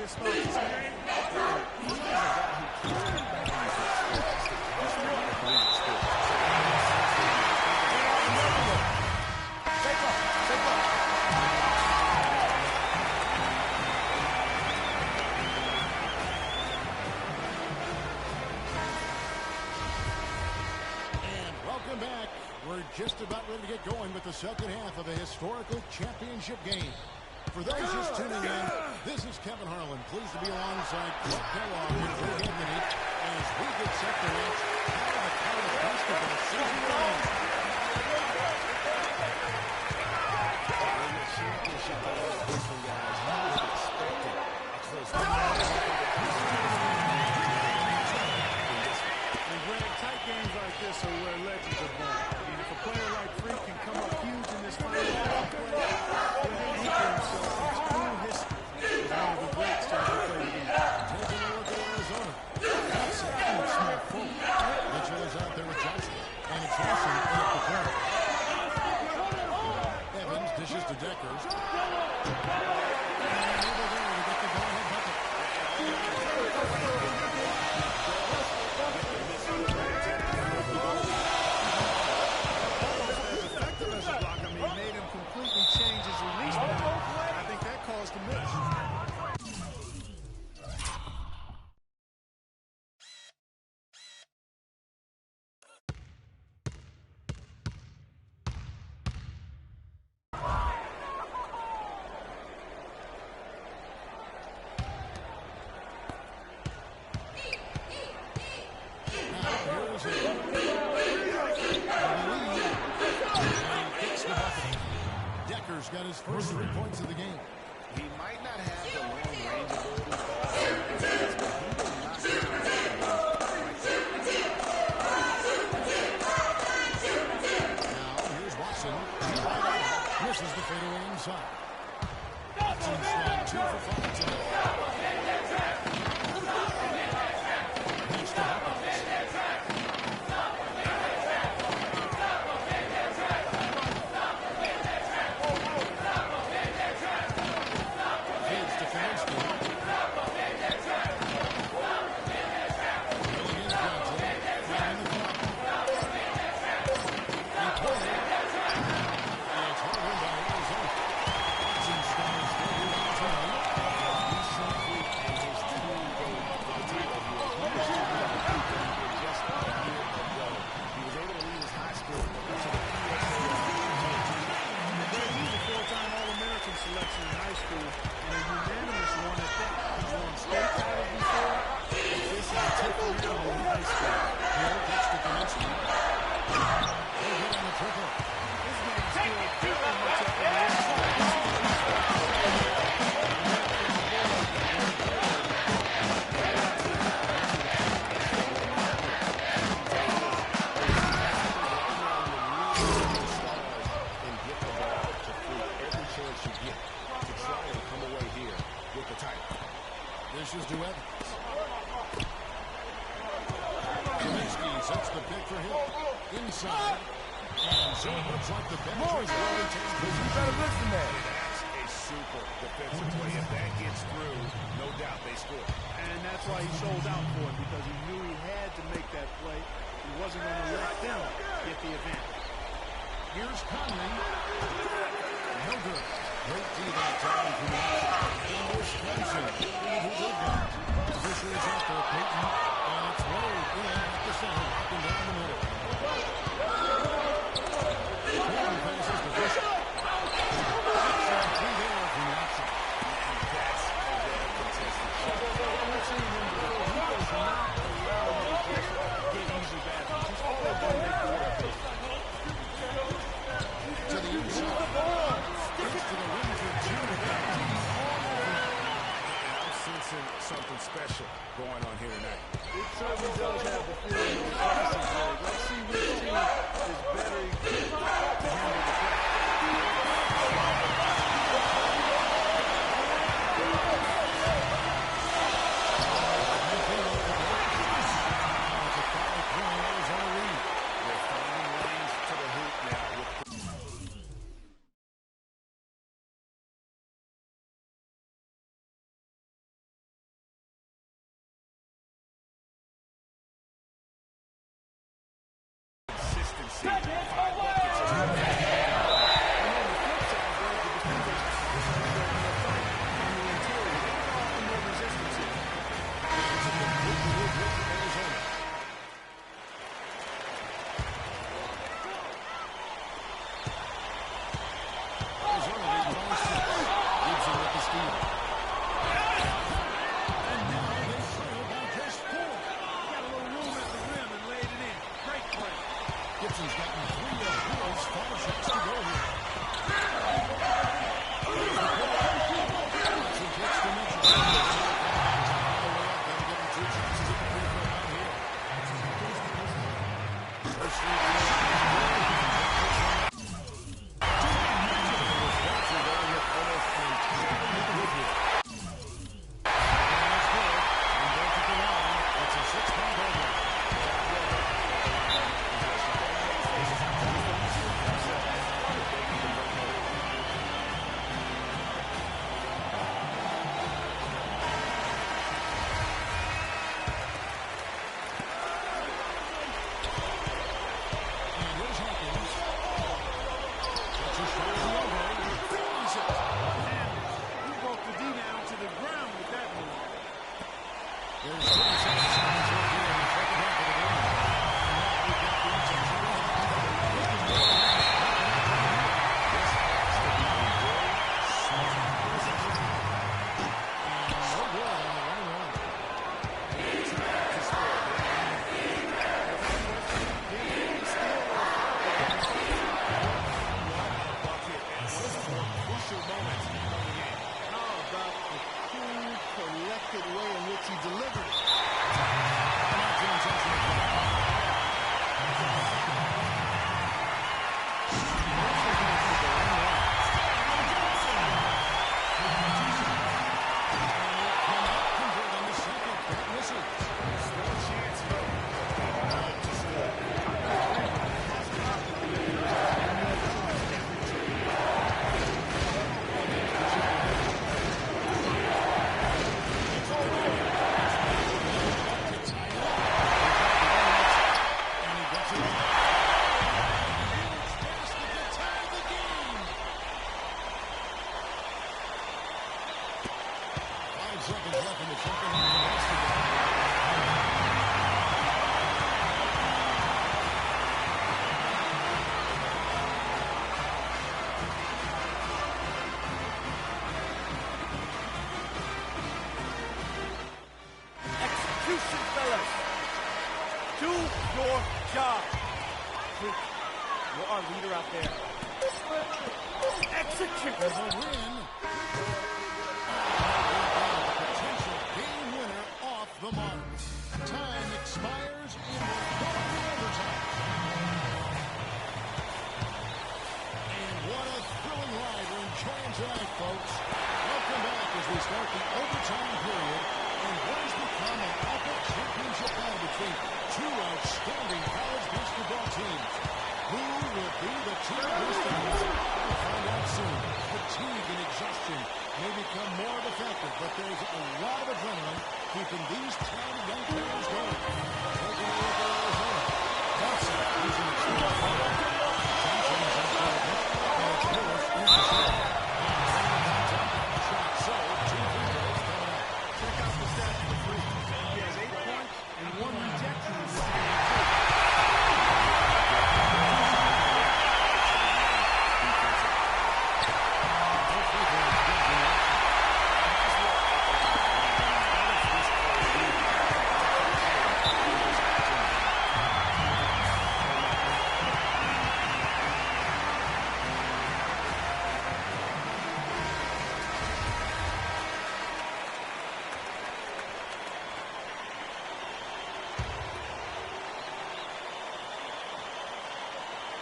this starts to say. He's a guy who keeps coming back on his Welcome back. We're just about ready to get going with the second half of a historical championship game. For those just tuning in, this is Kevin Harlan, pleased to be alongside Clark Kellogg and Greg Anthony as we get set to watch how the college basketball season ends. Championship of this one, guys. You would expect it. And Greg, tight games like this are where legends are born. And if a player like Freak can come up huge in this final play, he'll anchor himself in school history as one of the greats to ever play the game. Taking a look at Arizona. That's a huge small forward. Mitchell is out there with Johnson. And it's Johnson in at the corner. Evans dishes to Deckers. And over there to get the go-ahead bucket. Made him completely change his release pattern. I think that caused the miss. Decker's got his first 3 points of the game. He might not have the long range ability, but he will knock down. Now here's Watson. Misses the fadeaway inside. Watson's got 2 for 5 tonight. Next to Hawkins. Selection in high school, and a unanimous one at that. He's won state titles before. This is a triple double in high school. Hill gets to Kaminsky. He'll hit on the triple. This game's still very much up in the air. This is to Evans. Kaminsky sets the pick for Hill. Inside. And so it looks like the bench is going to take the better blitz than that. That's a super defensive play. If that gets through, no doubt they score. And that's why he sold out for it, because he knew he had to make that play. He wasn't going to let them get the advantage. Here's Conley. No good. Great D that time from in Wisconsin. Position is out for Peyton. And it's Wade in at the center, up and down the middle. Peyton passes to Bishop. And 3 there from Watson. And that's a well-contested shot. We're seeing him do it. He does not allow him to just get easy baskets. He's always going to make the work. To the inside. Gets to the rim for 2. Something special going on here tonight. It certainly does have the feeling of let's see which team is better equipped to handle the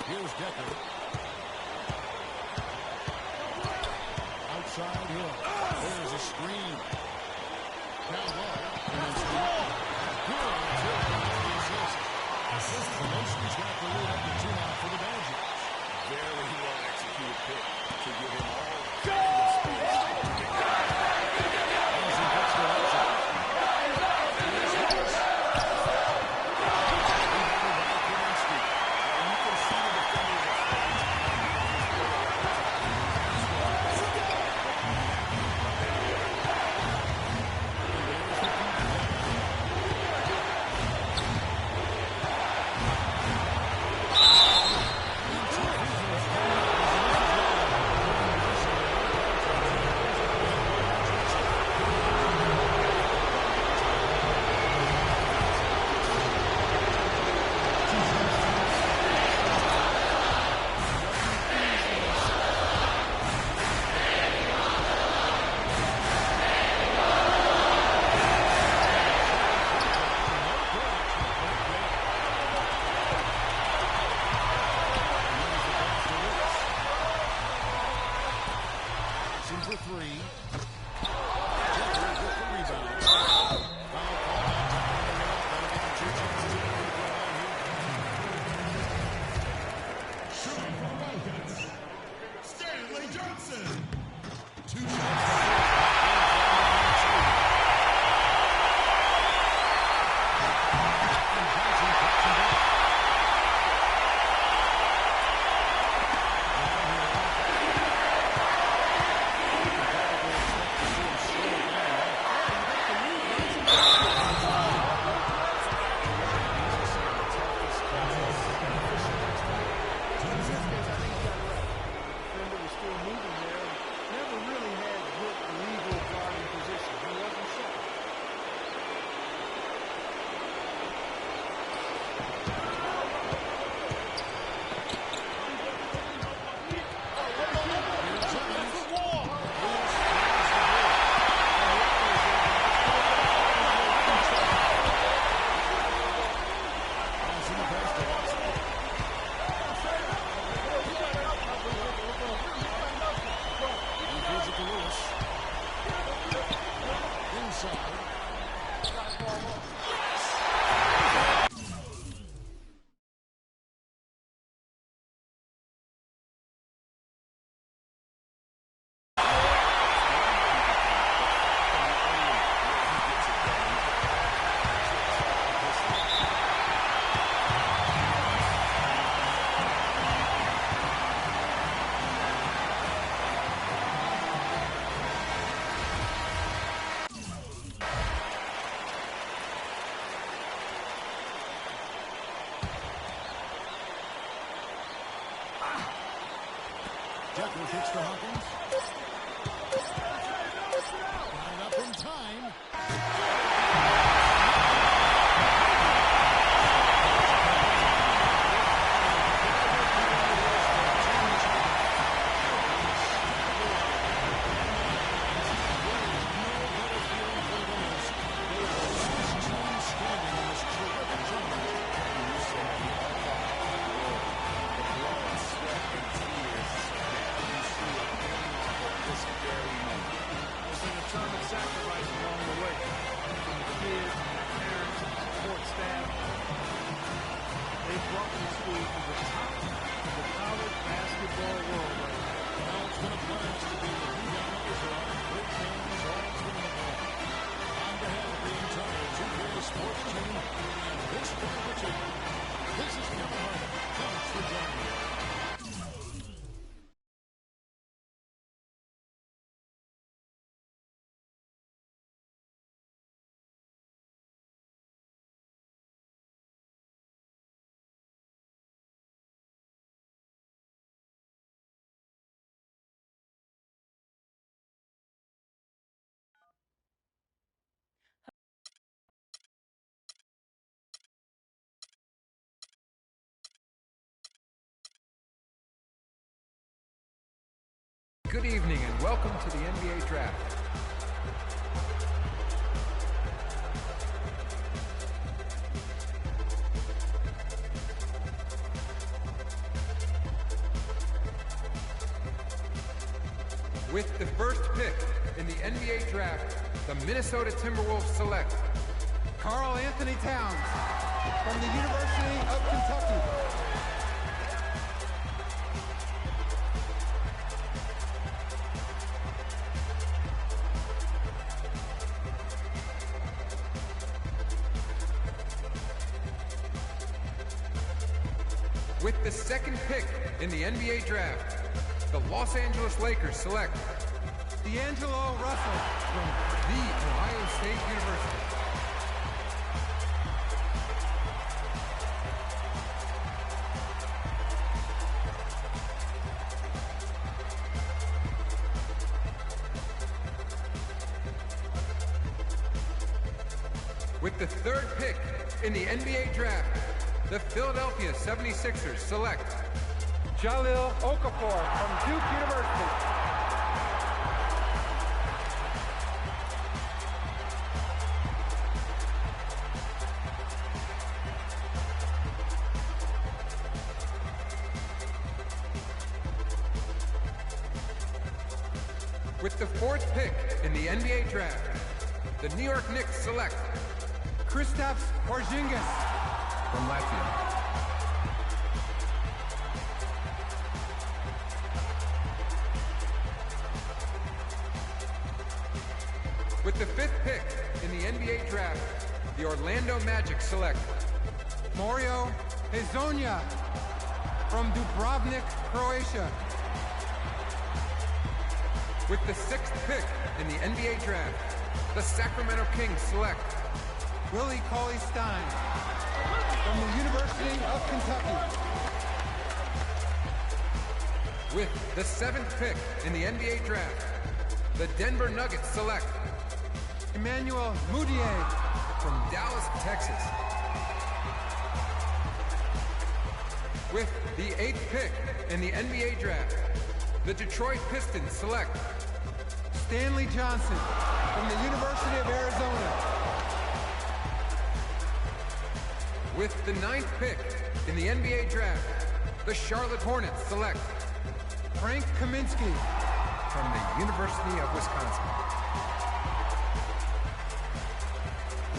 Here's Decker. Outside Hill. There's a screen. Down low. And it's good. Zelinski's got the lead up to 2 now for the Badgers. Very well executed pick to give him all. inside. Jekyll kicks to Hawkins. Got it up in time. Good evening and welcome to the NBA Draft. With the first pick in the NBA Draft, the Minnesota Timberwolves select Karl Anthony Towns from the University of Kentucky. With the second pick in the NBA Draft, the Los Angeles Lakers select D'Angelo Russell from The Ohio State University. With the third pick in the NBA Draft, the Philadelphia 76ers select Jahlil Okafor from Duke University. With the fourth pick in the NBA Draft, the New York Knicks select Kristaps Porzingis from Latvia. With the fifth pick in the NBA Draft, the Orlando Magic select Mario Hezonja from Dubrovnik, Croatia. With the sixth pick in the NBA Draft, the Sacramento Kings select Willie Cauley-Stein from the University of Kentucky. With the seventh pick in the NBA Draft, the Denver Nuggets select Emmanuel Mudiay from Dallas, Texas. With the eighth pick in the NBA Draft, the Detroit Pistons select Stanley Johnson from the University of Arizona. With the ninth pick in the NBA Draft, the Charlotte Hornets select Frank Kaminsky from the University of Wisconsin.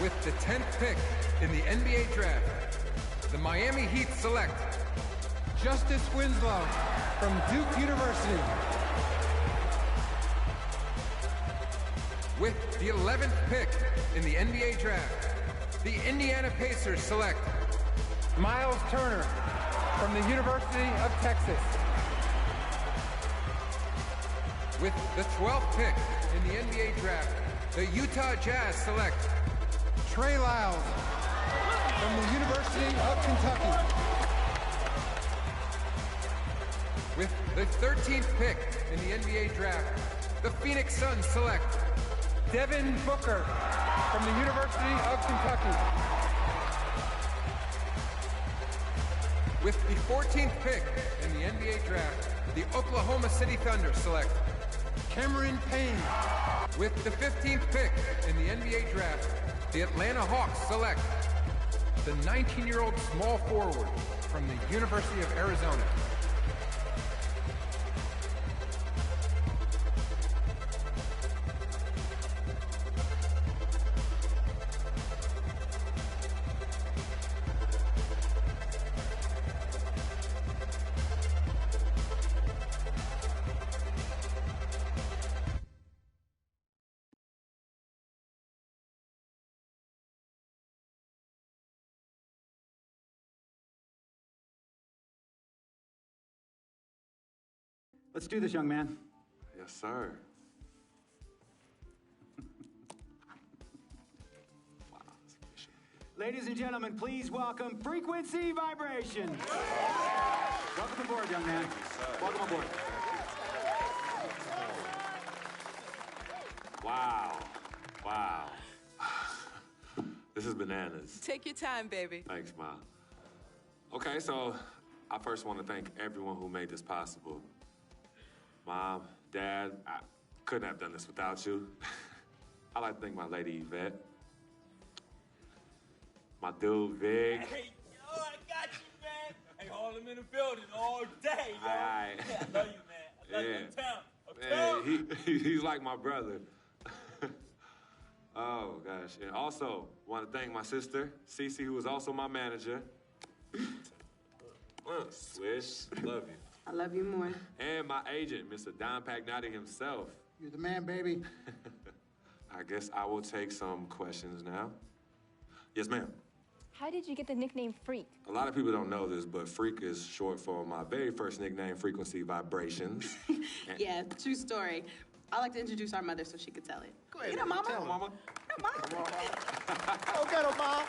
With the 10th pick in the NBA Draft, the Miami Heat select Justice Winslow from Duke University. With the 11th pick in the NBA Draft, the Indiana Pacers select Miles Turner from the University of Texas. With the 12th pick in the NBA Draft, the Utah Jazz select Trey Lyles from the University of Kentucky. With the 13th pick in the NBA Draft, the Phoenix Suns select Devin Booker from the University of Kentucky. With the 14th pick in the NBA Draft, the Oklahoma City Thunder select Cameron Payne. With the 15th pick in the NBA Draft, the Atlanta Hawks select the 19-year-old small forward from the University of Arizona. Let's do this, young man. Yes, sir. Ladies and gentlemen, please welcome Frequency Vibration. Welcome aboard, young man. Welcome aboard. Wow. Wow. This is bananas. Take your time, baby. Thanks, Ma. Okay, so I first want to thank everyone who made this possible. Mom, Dad, I couldn't have done this without you. I'd like to thank my lady Yvette. My dude, Vic. Hey, yo, I got you, man. Hey, hold him in the building all day, yo. Aye. Yeah, I love you, man. I love you in town. He's like my brother. Oh, gosh. And also, want to thank my sister, Cece, who is also my manager. Swish, love you. I love you more. And my agent, Mr. Don Pagnotti himself. You're the man, baby. I guess I will take some questions now. Yes, ma'am. How did you get the nickname Freak? A lot of people don't know this, but Freak is short for my very first nickname, Frequency Vibrations. Yeah, true story. I like to introduce our mother so she could tell it. Go ahead. You know, Mama. Tell her. Mama. No, Mama. Go get her, Mom.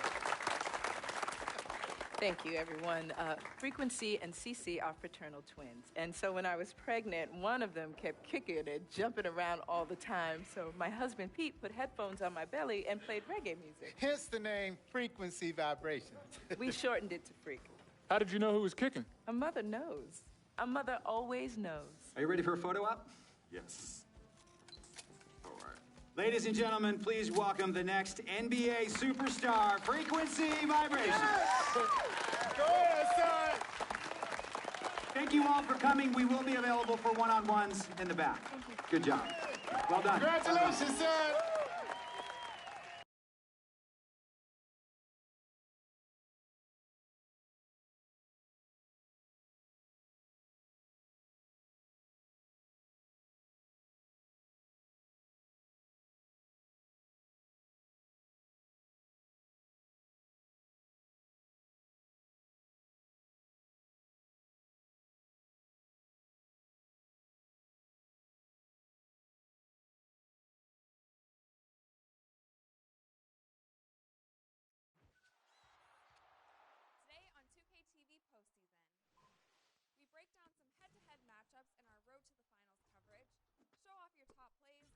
Thank you, everyone. Frequency and Cece are fraternal twins. And so when I was pregnant, one of them kept kicking and jumping around all the time. So my husband, Pete, put headphones on my belly and played reggae music. Hence the name Frequency Vibrations. We shortened it to Freak. How did you know who was kicking? A mother knows. A mother always knows. Are you ready for a photo op? Yes. All right. Ladies and gentlemen, please welcome the next NBA superstar, Frequency Vibration. Go ahead, son. Thank you all for coming. We will be available for one-on-ones in the back. Good job. Well done. Congratulations, son. Today on 2KTV postseason, we break down some head-to-head matchups in our Road to the Finals coverage, show off your top plays,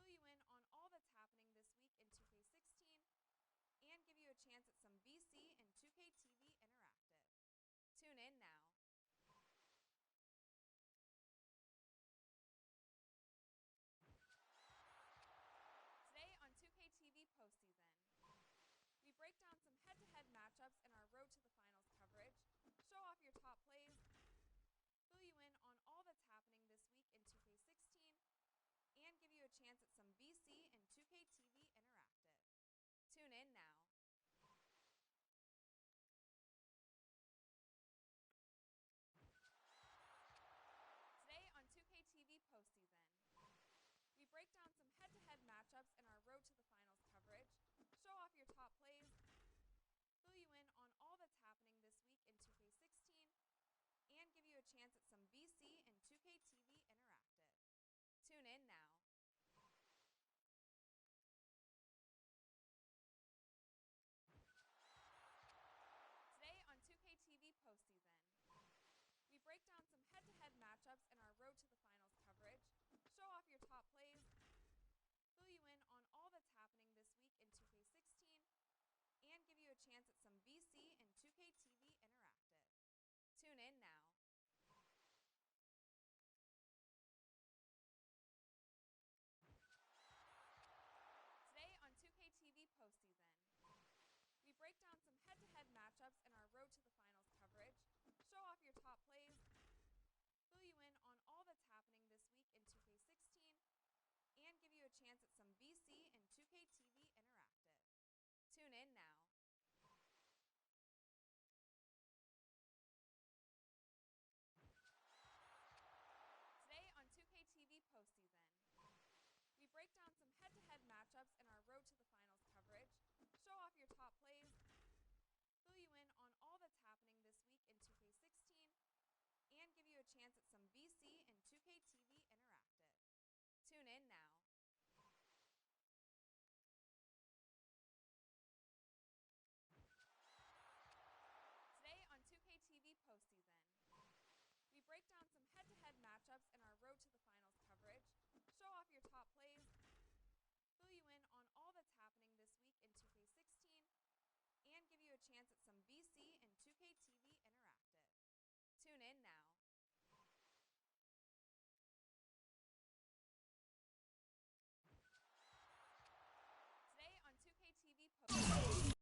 fill you in on all that's happening this week in 2K16, and give you a chance at some VC and 2KTV Interactive. Tune in now. Today on 2KTV postseason, we break down some head-to-head matchups in our Road to the Finals coverage, show off your top plays, fill you in on all that's happening this week in 2K16, and give you a chance at some VC and 2KTV Interactive. a chance at some VC and 2K TV Interactive. Tune in now. Today on 2K TV postseason, we break down some head-to-head matchups in our Road to the Finals coverage, show off your top plays, fill you in on all that's happening this week in 2K16, and give you a chance at some VC and 2K TV Interactive. Tune in now. Today on 2K TV postseason, we break down some head-to-head matchups in our Road to the Finals coverage, show off your top plays, fill you in on all that's happening this week in 2K16, and give you a chance at some VC and 2K TV Interactive. Tune in now. Today on 2K TV postseason, we break down some head-to-head matchups in our Road to the Finals coverage, show off your top plays, fill you in on all that's happening this week in 2K16, and give you a chance at some VC and 2K TV Interactive. Tune in now. Today on 2K TV postseason, we break down some head-to-head matchups in our Road to the Finals coverage, show off your top plays, fill you in on all that's happening this week in 2K16, and give you a chance at some VC and 2K TV Interactive. Tune in now. Today on 2K TV postseason.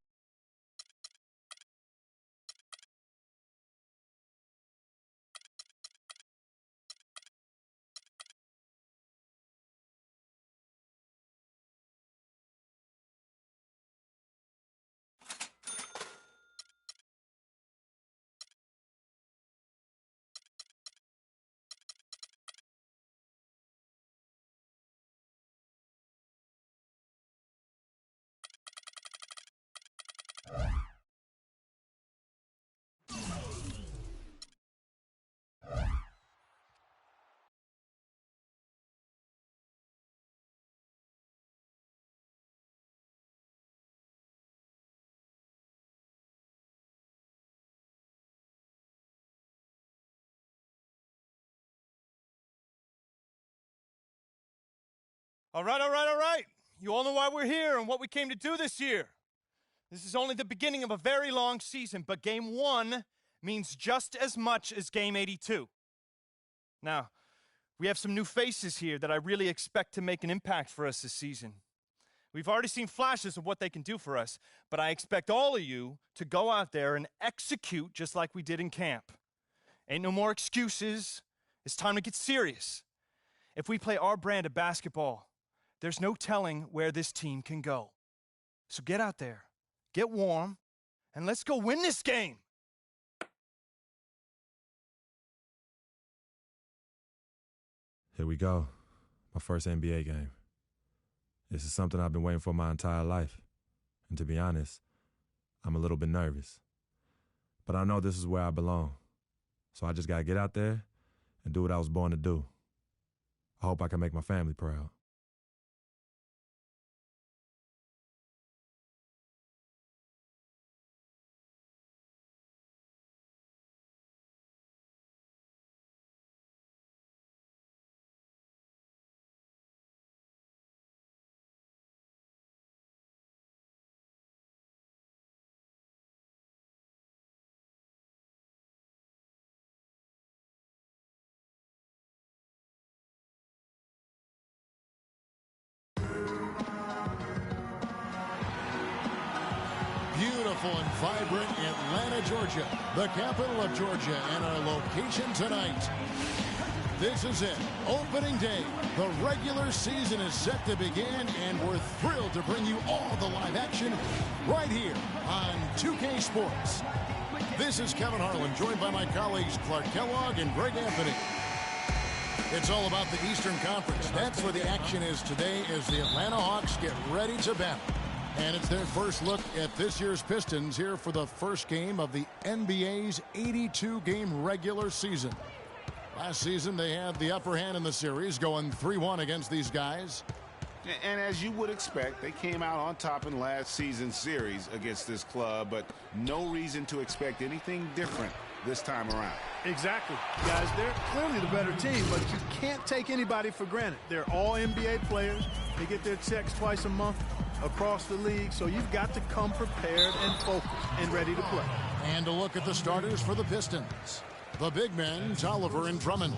All right. You all know why we're here and what we came to do this year. This is only the beginning of a very long season, but Game 1 means just as much as Game 82. Now, we have some new faces here that I really expect to make an impact for us this season. We've already seen flashes of what they can do for us, but I expect all of you to go out there and execute just like we did in camp. Ain't no more excuses. It's time to get serious. If we play our brand of basketball, there's no telling where this team can go. So get out there, get warm, and let's go win this game. Here we go. My first NBA game. This is something I've been waiting for my entire life. And to be honest, I'm a little bit nervous. But I know this is where I belong. So I just gotta get out there and do what I was born to do. I hope I can make my family proud. Beautiful and vibrant Atlanta, Georgia, the capital of Georgia, and our location tonight. This is it, opening day. The regular season is set to begin, and we're thrilled to bring you all the live action right here on 2K Sports. This is Kevin Harlan, joined by my colleagues Clark Kellogg and Greg Anthony. It's all about the Eastern Conference. That's where the action is today as the Atlanta Hawks get ready to battle. And it's their first look at this year's Pistons here for the first game of the NBA's 82-game regular season. Last season, they had the upper hand in the series, going 3-1 against these guys. And as you would expect, they came out on top in last season's series against this club, but no reason to expect anything different this time around. Exactly. Guys, they're clearly the better team, but you can't take anybody for granted. They're all NBA players. They get their checks twice a month across the league, so you've got to come prepared and focused and ready to play. And a look at the starters for the Pistons. The big men, Tolliver and Drummond.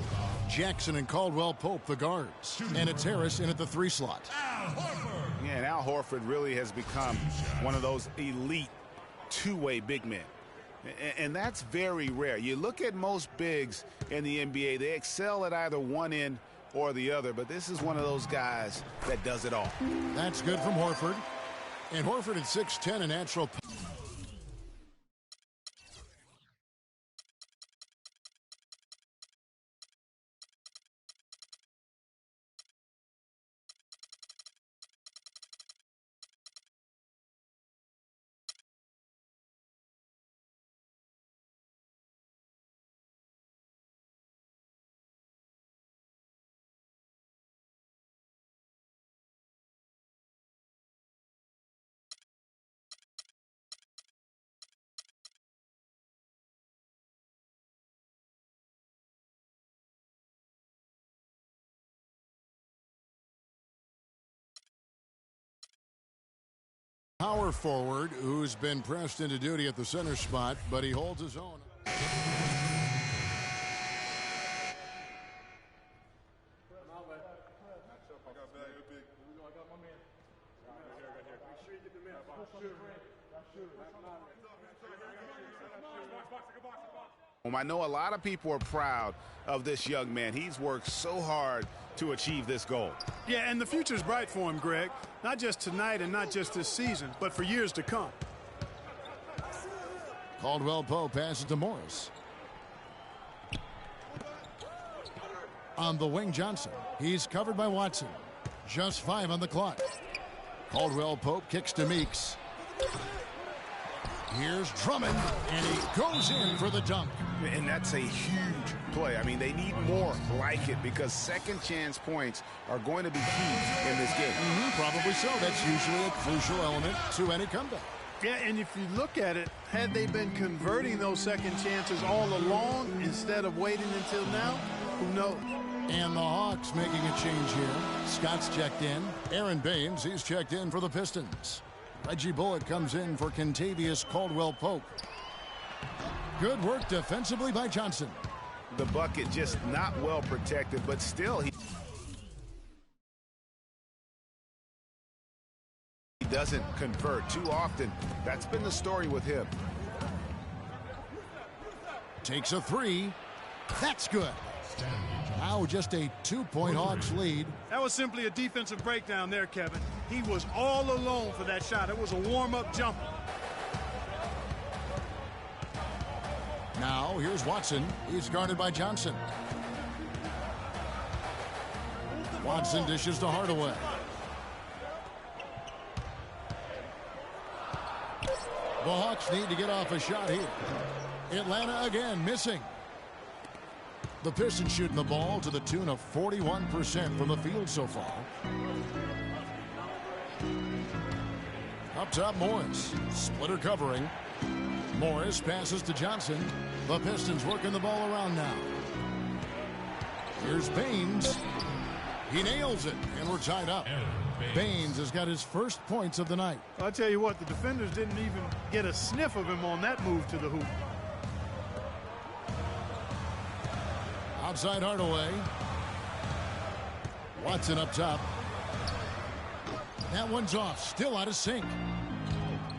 Jackson and Caldwell Pope, the guards. And it's Harris in at the 3 slot. Yeah, and Al Horford really has become one of those elite two-way big men. And that's very rare. You look at most bigs in the NBA, they excel at either one end or the other, but this is one of those guys that does it all. That's good from Horford. And Horford at 6'10", a natural. Power forward who's been pressed into duty at the center spot, but he holds his own. I know a lot of people are proud of this young man. He's worked so hard to achieve this goal. Yeah, and the future's bright for him, Greg. Not just tonight and not just this season, but for years to come. Caldwell Pope passes to Morris. On the wing, Johnson. He's covered by Watson. Just 5 on the clock. Caldwell Pope kicks to Meeks. Here's Drummond, and he goes in for the dunk. And that's a huge play. I mean, they need more like it because second chance points are going to be key in this game. Probably so. That's usually a crucial element to any comeback. Yeah, and if you look at it, had they been converting those second chances all along instead of waiting until now, who knows? And the Hawks making a change here. Scott's checked in. Aaron Baines, he's checked in for the Pistons. Reggie Bullock comes in for Kentavious Caldwell-Pope. Good work defensively by Johnson. The bucket just not well protected, but still he doesn't convert too often. That's been the story with him. Takes a 3. That's good. Now just a 2-point Hawks lead. That was simply a defensive breakdown there, Kevin. He was all alone for that shot. It was a warm-up jumper. Now here's Watson. He's guarded by Johnson. Watson dishes to Hardaway. The Hawks need to get off a shot here. Atlanta again missing. The Pistons shooting the ball to the tune of 41% from the field so far. Up top, Morris. Splitter covering. Morris passes to Johnson. The Pistons working the ball around now. Here's Baines. He nails it, and we're tied up. Baines has got his first points of the night. I'll tell you what, the defenders didn't even get a sniff of him on that move to the hoop. Outside Hardaway. Watson up top. That one's off. Still out of sync.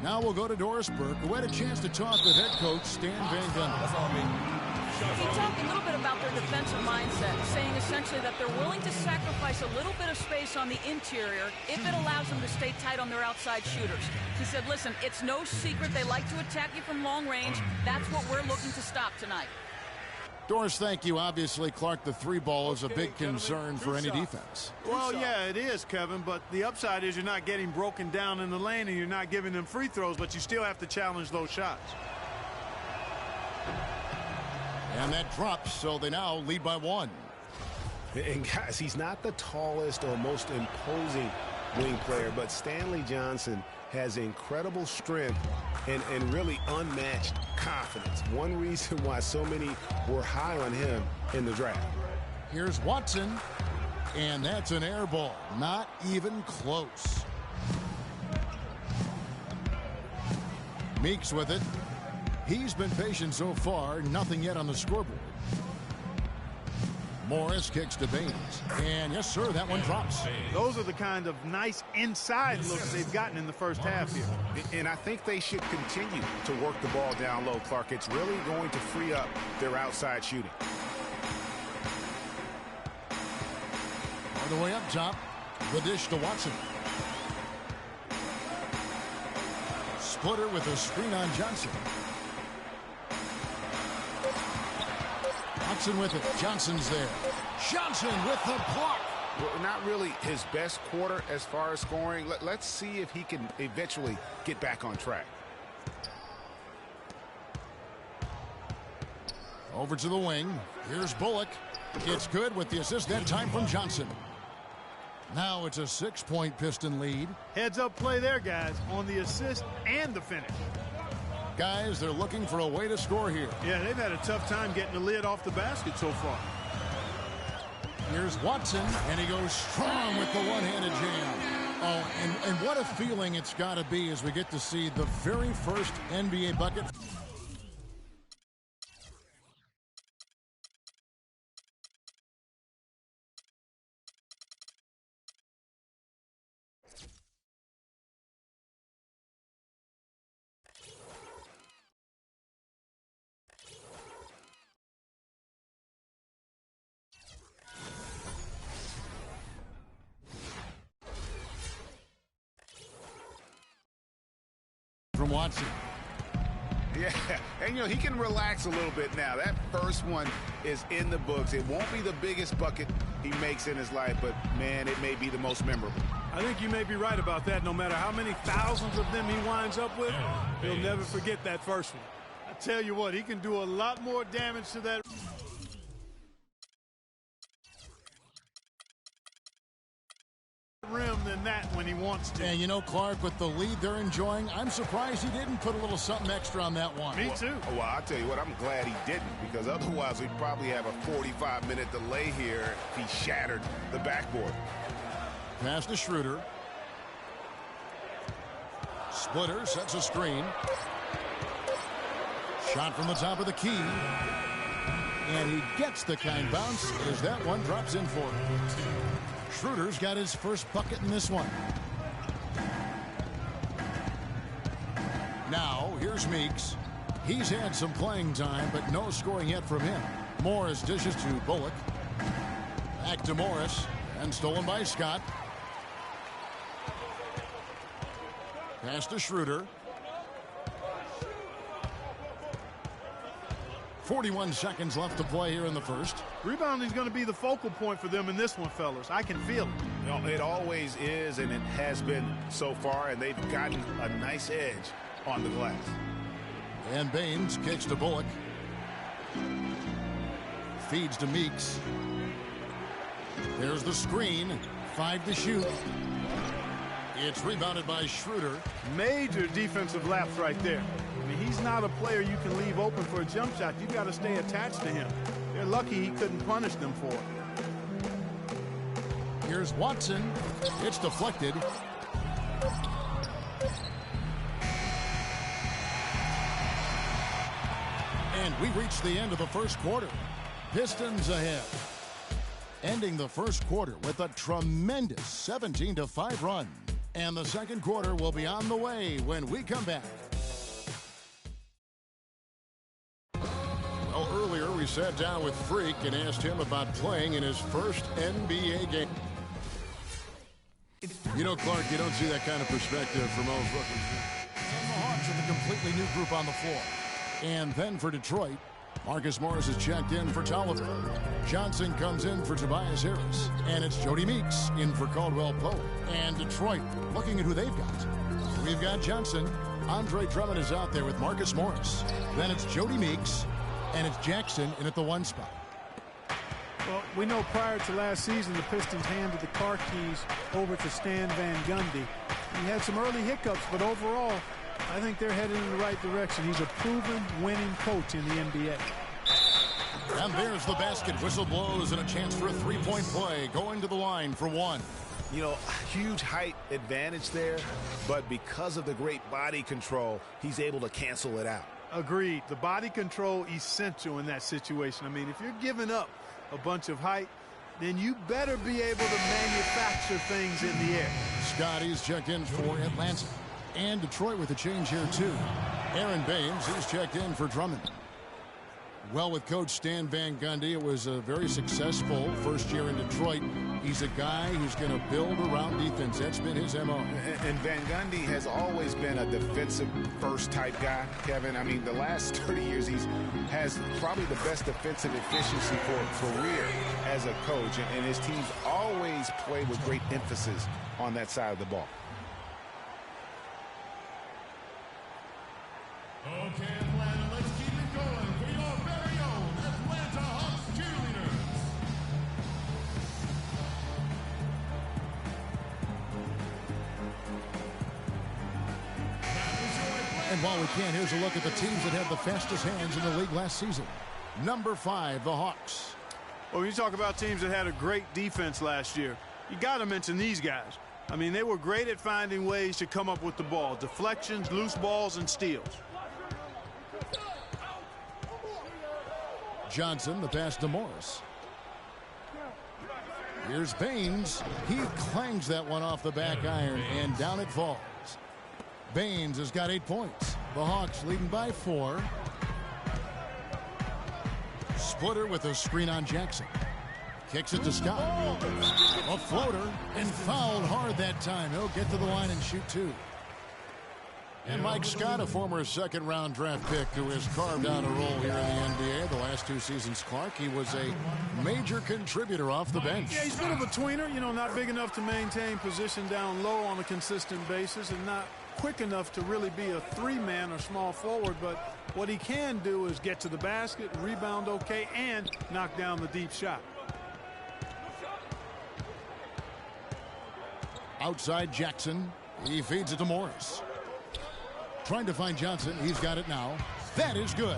Now we'll go to Doris Burke, who had a chance to talk with head coach Stan Van Gundy. That's all me. He talked a little bit about their defensive mindset, saying essentially that they're willing to sacrifice a little bit of space on the interior if it allows them to stay tight on their outside shooters. He said, listen, it's no secret they like to attack you from long range. That's what we're looking to stop tonight. Doris, thank you. Obviously, Clark, the three ball is a big concern for any defense. Well, yeah, it is, Kevin, but the upside is you're not getting broken down in the lane and you're not giving them free throws, but you still have to challenge those shots. And that drops, so they now lead by 1. And guys, he's not the tallest or most imposing wing player, but Stanley Johnson has incredible strength and really unmatched confidence. One reason why so many were high on him in the draft. Here's Watson, and that's an air ball. Not even close. Meeks with it. He's been patient so far. Nothing yet on the scoreboard. Morris kicks to Baines. And yes, sir, that one drops. Those are the kind of nice inside looks they've gotten in the first half here. And I think they should continue to work the ball down low, Clark. It's really going to free up their outside shooting. All the way up top. The dish to Watson. Splitter with a screen on Johnson. Watson with it. Johnson's there. Johnson with the block. Well, not really his best quarter as far as scoring. Let's see if he can eventually get back on track. Over to the wing. Here's Bullock. It's good with the assist that time from Johnson. Now it's a 6-point Piston lead. Heads up play there, guys, on the assist and the finish. Guys, they're looking for a way to score here. Yeah, they've had a tough time getting the lid off the basket so far. Here's Watson, and he goes strong with the one-handed jam. Oh, and what a feeling it's got to be as we get to see the very first NBA bucket. From Watson. Yeah, and he can relax a little bit now. That first one is in the books. It won't be the biggest bucket he makes in his life, but man, it may be the most memorable. I think you may be right about that. No matter how many thousands of them he winds up with, he'll never forget that first one. I tell you what, he can do a lot more damage to that rim than that when he wants to. And Clark, with the lead they're enjoying, I'm surprised he didn't put a little something extra on that one. Me too. Well, I'll tell you what, I'm glad he didn't, because otherwise we'd probably have a 45-minute delay here if he shattered the backboard. Pass to Schroeder. Splitter sets a screen. Shot from the top of the key. And he gets the kind bounce as that one drops in for him. Schroeder's got his first bucket in this one. Now, here's Meeks. He's had some playing time, but no scoring yet from him. Morris dishes to Bullock. Back to Morris. And stolen by Scott. Pass to Schroeder. 41 seconds left to play here in the first. Rebounding is going to be the focal point for them in this one, fellas. I can feel it. It always is, and it has been so far, and they've gotten a nice edge on the glass. And Baines kicks to Bullock. Feeds to Meeks. There's the screen. 5 to shoot. It's rebounded by Schroeder. Major defensive lapse right there. I mean, he's not a player you can leave open for a jump shot. You got to stay attached to him. They're lucky he couldn't punish them for it. Here's Watson. It's deflected. And we reach the end of the first quarter. Pistons ahead. Ending the first quarter with a tremendous 17-5 run. And the second quarter will be on the way when we come back. Well, earlier we sat down with Freak and asked him about playing in his first NBA game. Clark, you don't see that kind of perspective from most rookies. And the Hawks with a completely new group on the floor. And then for Detroit, Marcus Morris is checked in for Tolliver. Johnson comes in for Tobias Harris. And it's Jody Meeks in for Caldwell Pope. And Detroit, looking at who they've got. We've got Johnson. Andre Drummond is out there with Marcus Morris. Then it's Jody Meeks. And it's Jackson in at the 1 spot. Well, we know prior to last season, the Pistons handed the car keys over to Stan Van Gundy. He had some early hiccups, but overall, I think they're headed in the right direction. He's a proven winning coach in the NBA. And there's the basket. Whistle blows and a chance for a three-point play. Going to the line for 1. You know, huge height advantage there, but because of the great body control, he's able to cancel it out. Agreed. The body control essential in that situation. I mean, if you're giving up a bunch of height, then you better be able to manufacture things in the air. Scotty's checked in for Atlanta. And Detroit with a change here, too. Aaron Baines, he's checked in for Drummond. Well, with Coach Stan Van Gundy, it was a very successful first year in Detroit. He's a guy who's going to build around defense. That's been his MO. And Van Gundy has always been a defensive first type guy, Kevin. I mean, the last 30 years, has probably the best defensive efficiency for a career as a coach. And his teams always play with great emphasis on that side of the ball. Okay, Atlanta, let's keep it going for your very own Atlanta Hawks cheerleaders. And while we can, here's a look at the teams that had the fastest hands in the league last season. Number 5, the Hawks. Well, when you talk about teams that had a great defense last year, you got to mention these guys. I mean, they were great at finding ways to come up with the ball. Deflections, loose balls, and steals. Johnson, the pass to Morris. Here's Baines. He clangs that one off the back iron, and down it falls. Baines has got 8 points. The Hawks leading by 4. Splitter with a screen on Jackson. Kicks it to Scott. A floater, and fouled hard that time. He'll get to the line and shoot 2. And Mike Scott, a former second-round draft pick who has carved out a role here in the NBA the last 2 seasons, Clark. He was a major contributor off the bench. Yeah, he's a bit of a tweener, you know, not big enough to maintain position down low on a consistent basis and not quick enough to really be a 3-man or small forward. But what he can do is get to the basket, rebound okay, and knock down the deep shot. Outside Jackson. He feeds it to Morris. Trying to find Johnson. He's got it now. That is good.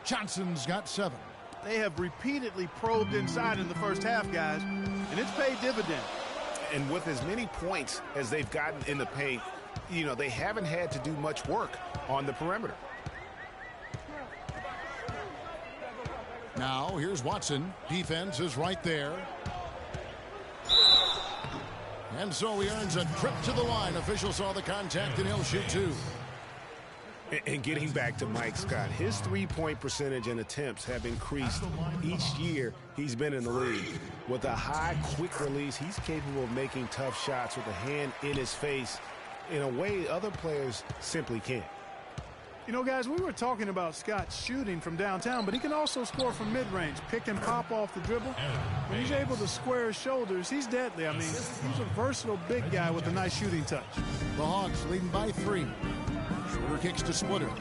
Johnson's got 7. They have repeatedly probed inside in the first half, guys, and it's paid dividends. And with as many points as they've gotten in the paint, you know, they haven't had to do much work on the perimeter. Now, here's Watson. Defense is right there. And so he earns a trip to the line. Officials saw the contact, and he'll shoot 2. And getting back to Mike Scott, his three-point percentage and attempts have increased each year he's been in the league. With a high, quick release, he's capable of making tough shots with a hand in his face in a way other players simply can't. You know, guys, we were talking about Scott shooting from downtown, but he can also score from mid-range, pick and pop off the dribble. When he's able to square his shoulders, he's deadly. I mean, he's a versatile big guy with a nice shooting touch. The Hawks leading by 3. Schroeder kicks to Splitter.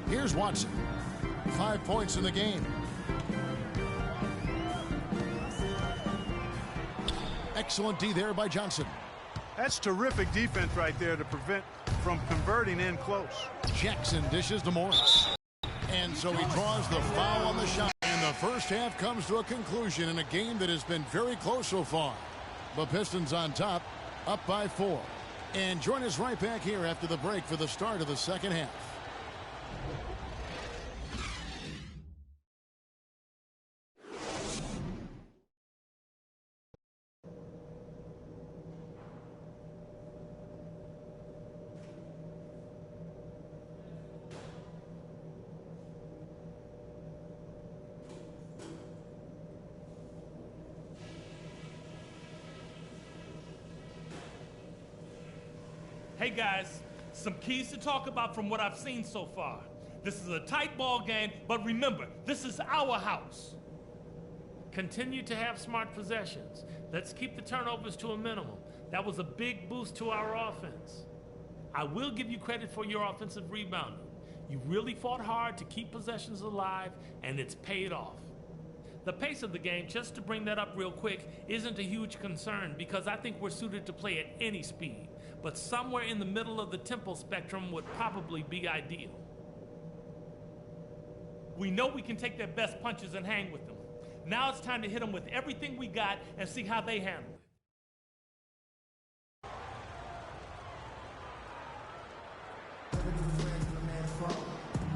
Here's Watson. 5 points in the game. Excellent D there by Johnson. That's terrific defense right there to prevent from converting in close. Jackson dishes to Morris. And so he draws the foul on the shot. And the first half comes to a conclusion in a game that has been very close so far. The Pistons on top, up by 4. And join us right back here after the break for the start of the second half. Hey guys, Some keys to talk about from what I've seen so far. This is a tight ball game, but remember, this is our house. Continue to have smart possessions. Let's keep the turnovers to a minimum. That was a big boost to our offense. I will give you credit for your offensive rebounding. You really fought hard to keep possessions alive, and it's paid off. The pace of the game, just to bring that up real quick, isn't a huge concern because I think we're suited to play at any speed. But somewhere in the middle of the tempo spectrum would probably be ideal. We know we can take their best punches and hang with them. Now it's time to hit them with everything we got and see how they handle it.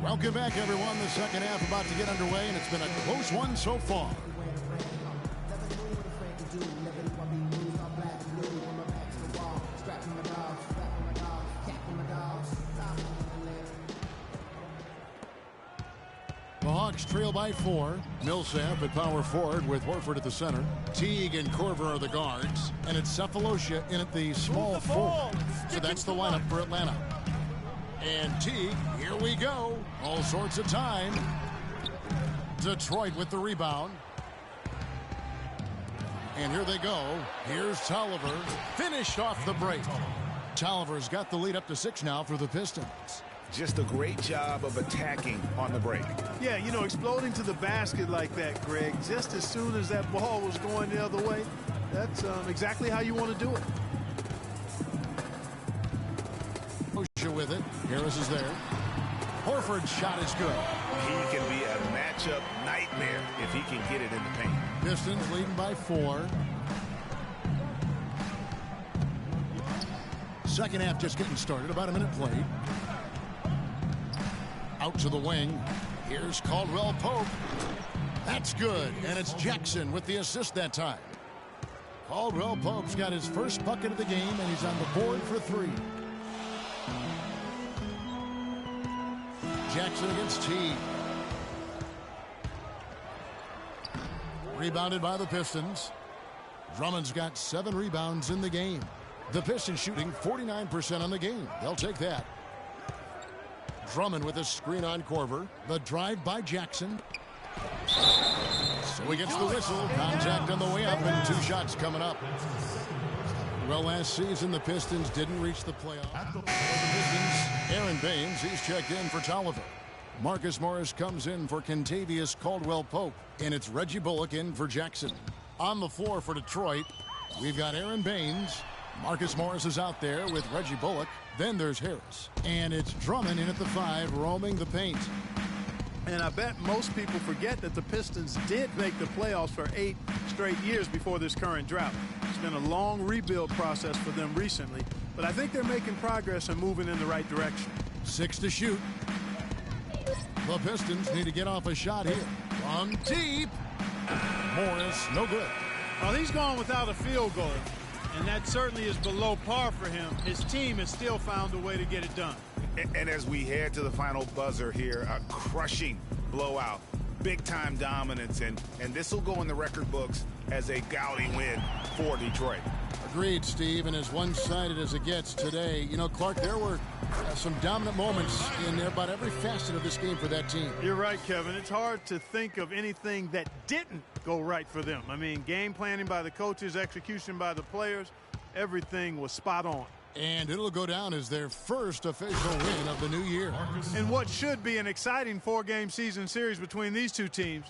Welcome back, everyone. The second half about to get underway, and it's been a close one so far. The Hawks trail by 4. Millsap at power forward with Horford at the center. Teague and Korver are the guards. And it's Cephalosha in at the small forward. So that's the lineup for Atlanta. And Teague, here we go. All sorts of time. Detroit with the rebound. And here they go. Here's Tolliver. Finished off the break. Tolliver's got the lead up to 6 now for the Pistons. Just a great job of attacking on the break. Yeah, you know, exploding to the basket like that, Greg, just as soon as that ball was going the other way, that's exactly how you want to do it. With it. Harris is there. Horford's shot is good. He can be a matchup nightmare if he can get it in the paint. Pistons leading by 4. Second half just getting started. About a minute played. Out to the wing. Here's Caldwell Pope. That's good. And it's Jackson with the assist that time. Caldwell Pope's got his first bucket of the game, and he's on the board for 3. Jackson against Teague. Rebounded by the Pistons. Drummond's got 7 rebounds in the game. The Pistons shooting 49% on the game. They'll take that. Drummond with a screen on Korver. The drive by Jackson. So he gets the whistle. Contact on the way up and 2 shots coming up. Well, last season the Pistons didn't reach the playoffs. The Pistons, Aaron Baines, he's checked in for Tolliver. Marcus Morris comes in for Kentavious Caldwell-Pope. And it's Reggie Bullock in for Jackson. On the floor for Detroit, we've got Aaron Baines. Marcus Morris is out there with Reggie Bullock. Then there's Harris. And it's Drummond in at the 5, roaming the paint. And I bet most people forget that the Pistons did make the playoffs for 8 straight years before this current drought. It's been a long rebuild process for them recently, but I think they're making progress and moving in the right direction. 6 to shoot. The Pistons need to get off a shot here. From deep. Morris, no good. Well, he's gone without a field goal, and that certainly is below par for him. His team has still found a way to get it done. And as we head to the final buzzer here, a crushing blowout, big-time dominance, and this will go in the record books as a gaudy win for Detroit. Agreed, Steve, and as one-sided as it gets today, you know, Clark, there were some dominant moments in about every facet of this game for that team. You're right, Kevin. It's hard to think of anything that didn't go right for them. I mean, game planning by the coaches, execution by the players, everything was spot on. And it'll go down as their first official win of the new year. In what should be an exciting 4-game season series between these two teams,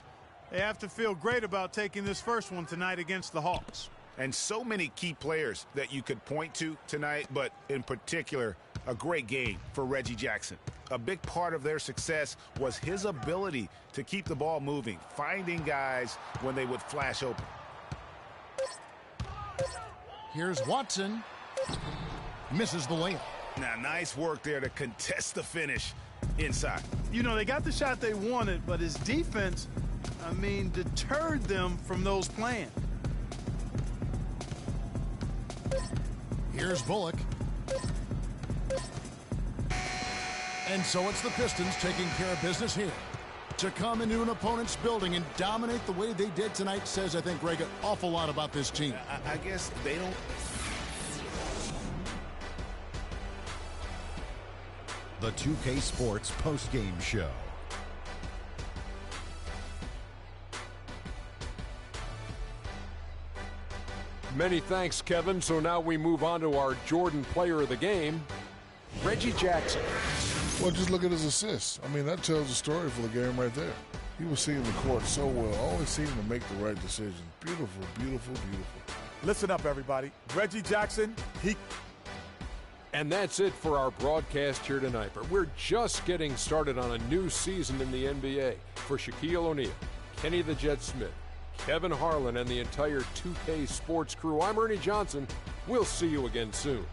they have to feel great about taking this first one tonight against the Hawks. And so many key players that you could point to tonight, but in particular, a great game for Reggie Jackson. A big part of their success was his ability to keep the ball moving, finding guys when they would flash open. Here's Watson. Misses the layup. Now, nice work there to contest the finish inside. You know, they got the shot they wanted, but his defense, I mean, deterred them from those plans. Here's Bullock. And so it's the Pistons taking care of business here. To come into an opponent's building and dominate the way they did tonight says, I think, Greg, an awful lot about this team. I guess they don't... the 2K Sports postgame show. Many thanks, Kevin. So now we move on to our Jordan player of the game, Reggie Jackson. Well, just look at his assists. I mean, that tells the story for the game right there. He was seeing the court so well, always seeming to make the right decision. Beautiful, beautiful, beautiful. Listen up, everybody. Reggie Jackson, And that's it for our broadcast here tonight. But we're just getting started on a new season in the NBA. For Shaquille O'Neal, Kenny the Jet Smith, Kevin Harlan, and the entire 2K Sports crew, I'm Ernie Johnson. We'll see you again soon.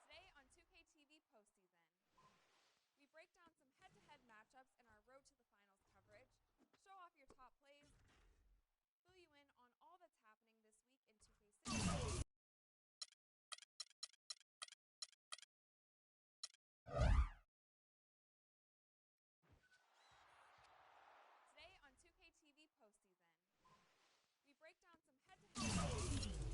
Today on 2K TV postseason, we break down some head-to-head matchups in our Road to the Finals coverage, show off your top plays, fill you in on all that's happening this week in 2K16. Today on 2K TV postseason, we break down some head-to-head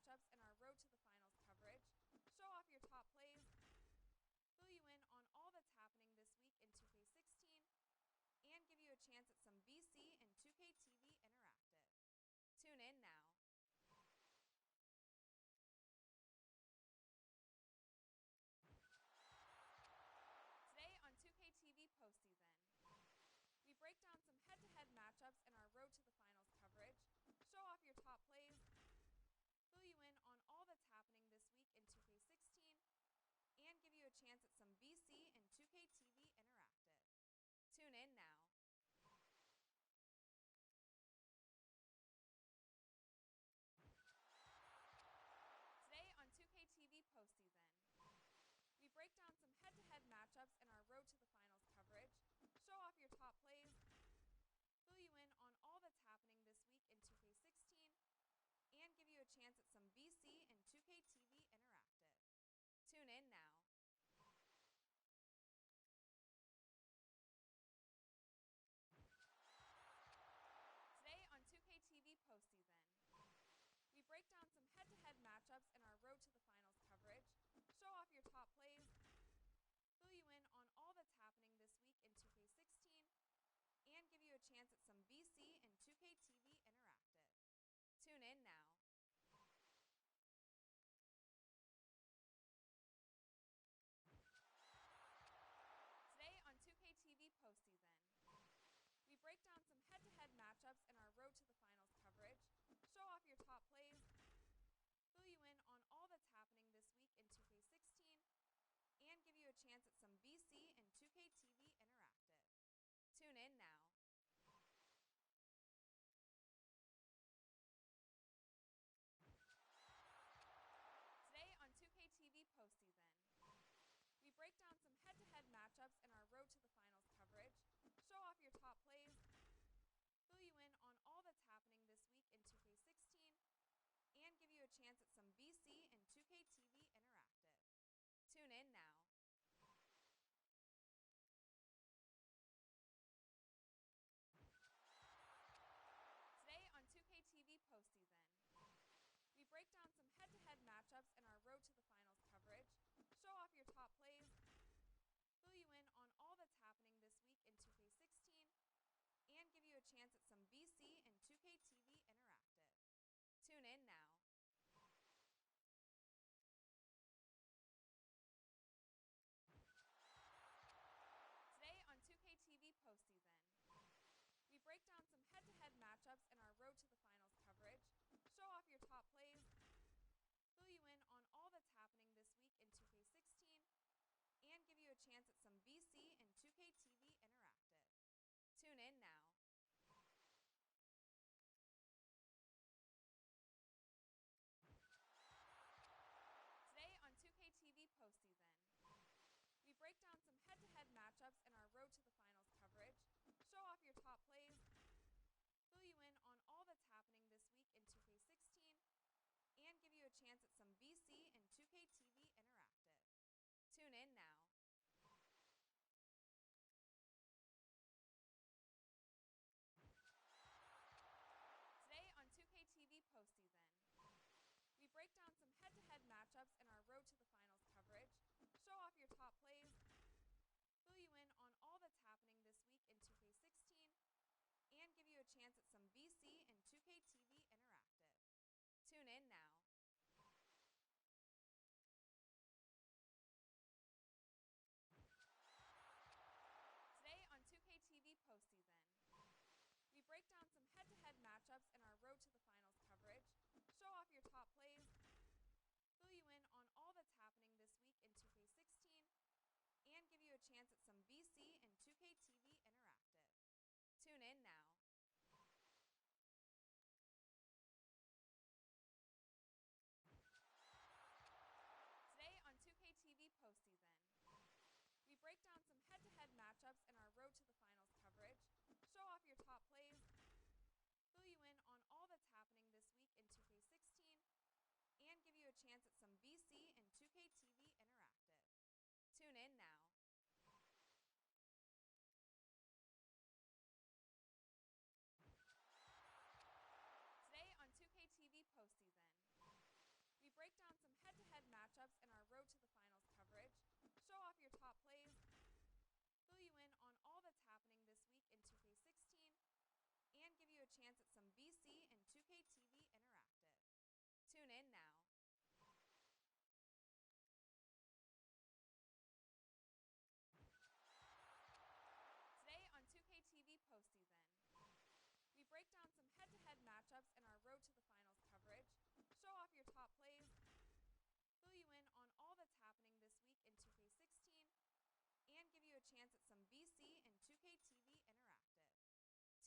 matchups and our road to the finals coverage, show off your top plays, fill you in on all that's happening this week in 2K16, and give you a chance at some VC and 2K TV Interactive. Tune in now. Today on 2K TV postseason, we break down some head-to-head matchups in our road to the finals coverage, show off your top plays, fill you in on all that's happening this week in 2K16, and give you a chance at some VC and 2K TV Interactive. Tune in now. Today on 2K TV postseason, we break down some head-to-head matchups in our road to the finals coverage, show off your top plays, fill you in on all that's happening this week in 2K16, and give you a chance at some VC and 2K TV Interactive. Tune in now. Today on 2K TV postseason, we break down some head-to-head matchups in our road to the finals coverage, show off your top plays, fill you in on all that's happening this week in 2K16, and give you a chance at some VC and 2K TV Interactive. Tune in now. Today on 2K TV postseason, we break down some head-to-head matchups in our road to the finals coverage, show off your top plays, fill you in on all that's happening this week in 2K16, and give you a chance at some VC and 2K TV Interactive. Tune in now. Today on 2K TV postseason, we break down some head-to-head matchups in our road to the finals coverage, show off your top plays, fill you in on all that's happening this week in 2K16, and give you a chance at some VC and 2K TV Interactive. Tune in now. Today on 2K TV postseason, we break down some head-to-head matchups in our road to the finals coverage, show off your top plays, fill you in on all that's happening this week in 2K16, and give you a chance at some VC and 2K TV Interactive. Tune in now. Today on 2K TV postseason, we break down some head-to-head matchups in our road to the finals coverage, show off your top plays, fill you in on all that's happening this week in 2K16, and give you a chance at some VC and 2K TV Interactive. Tune in now. Today on 2K TV postseason, we break down some head-to-head matchups in our road to the finals coverage, show off your top plays, fill you in on all that's happening this week in 2K16, and give you a chance at some VC and 2K TV Interactive. Tune in now. Today on 2K TV postseason, we break down some head-to-head matchups in our road to the finals coverage, show off your top plays, fill you in on all that's happening this week in 2K16, and give you a chance at some VC and 2K TV Interactive. Tune in now. Today on 2K TV postseason, we break down some head-to-head matchups in our road to the finals coverage, show off your top plays, fill you in on all that's happening this week in 2K16, and give you a chance at some VC and 2K TV Interactive. Tune in now. Today on 2K TV postseason, we break down some head-to-head matchups in our road to the finals coverage, show off your top plays, fill you in on all that's happening this week in 2K16, and give you a chance at some VC and 2K TV Interactive. Tune in now. Today on 2K TV postseason, a chance at some VC and 2K TV Interactive. Tune in now. Today on 2K TV postseason, we break down some head-to-head matchups in our Road to the Finals coverage, show off your top plays, fill you in on all that's happening this week in 2K16, and give you a chance at some VC and 2K TV Interactive.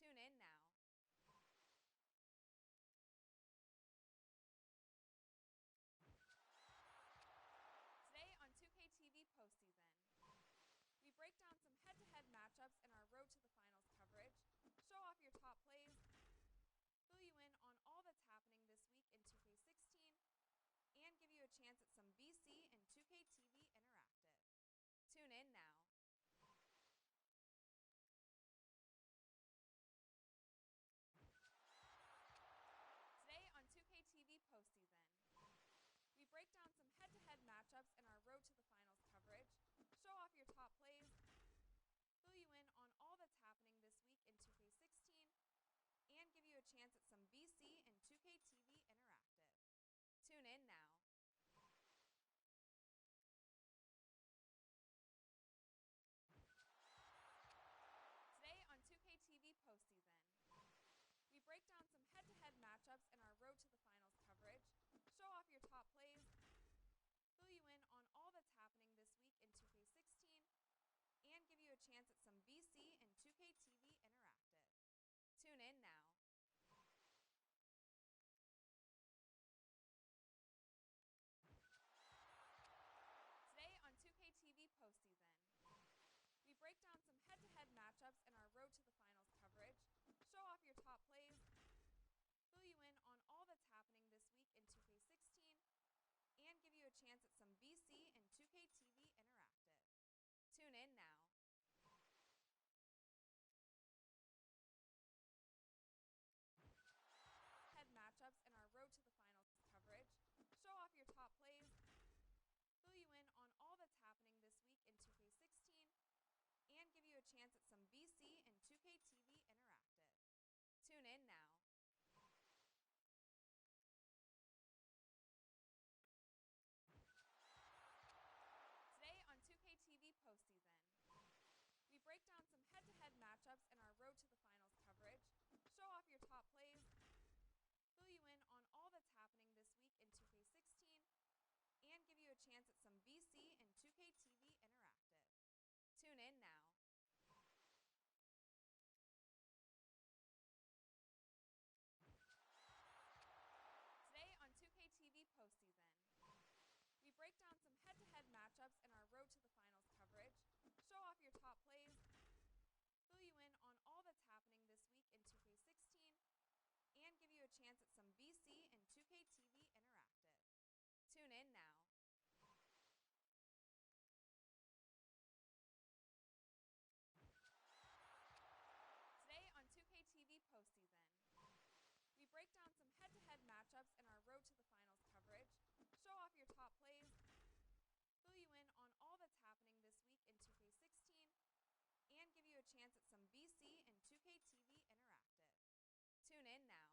Tune in now. Today on 2K TV postseason, we break down some head-to-head matchups in our Road to the Finals coverage, show off your top plays, fill you in on all that's happening this week in 2K16, and give you a chance at some VC and 2K TV Interactive. Tune in now. Today on 2K TV postseason, we break down some head-to-head matchups in our Road to the Finals coverage, show off your top plays, fill you in on all that's happening this week in 2K16, and give you a chance at some VC and 2K TV Interactive. Tune in now. Today on 2K TV postseason, we break down some head-to-head matchups in our Road to the Finals coverage, show off your top plays, fill you in on all that's happening this week in 2K16, and give you a chance at some VC and 2K TV Interactive. Tune in now. Today on 2K TV postseason, we break down some head-to-head matchups in our Road to the Finals coverage, show off your top plays, fill you in on all that's happening this week in 2K16, and give you a chance at some VC and 2K TV Interactive. Tune in now. Head matchups in our Road to the Finals coverage, show off your top plays, fill you in on all that's happening this week in 2K16, and give you a chance at some VC and 2K TV Interactive. Tune in now. Today on 2K TV postseason, we break down some head-to-head matchups in our Road to the Finals coverage, show off your top plays, fill you in on all that's happening this week in 2K16, and give you a chance at some VC and 2K TV Interactive. Tune in now. Today on 2K TV postseason, we break down some head-to-head matchups in our Road to the Finals coverage, show off your top plays, fill you in on all that's happening this week in 2K16, and give you a chance at some VC and 2K TV Interactive. Tune in now. Today on 2K TV postseason, we break down some head-to-head matchups in our Road to the Finals coverage, show off your top plays, fill you in on all that's happening this week in 2K16, and give you a chance at some VC and 2K TV Interactive. Tune in now.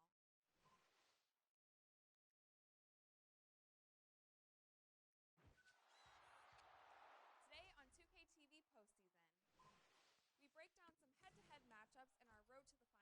Today on 2K TV postseason, we break down some head-to-head matchups in our Road to the Finals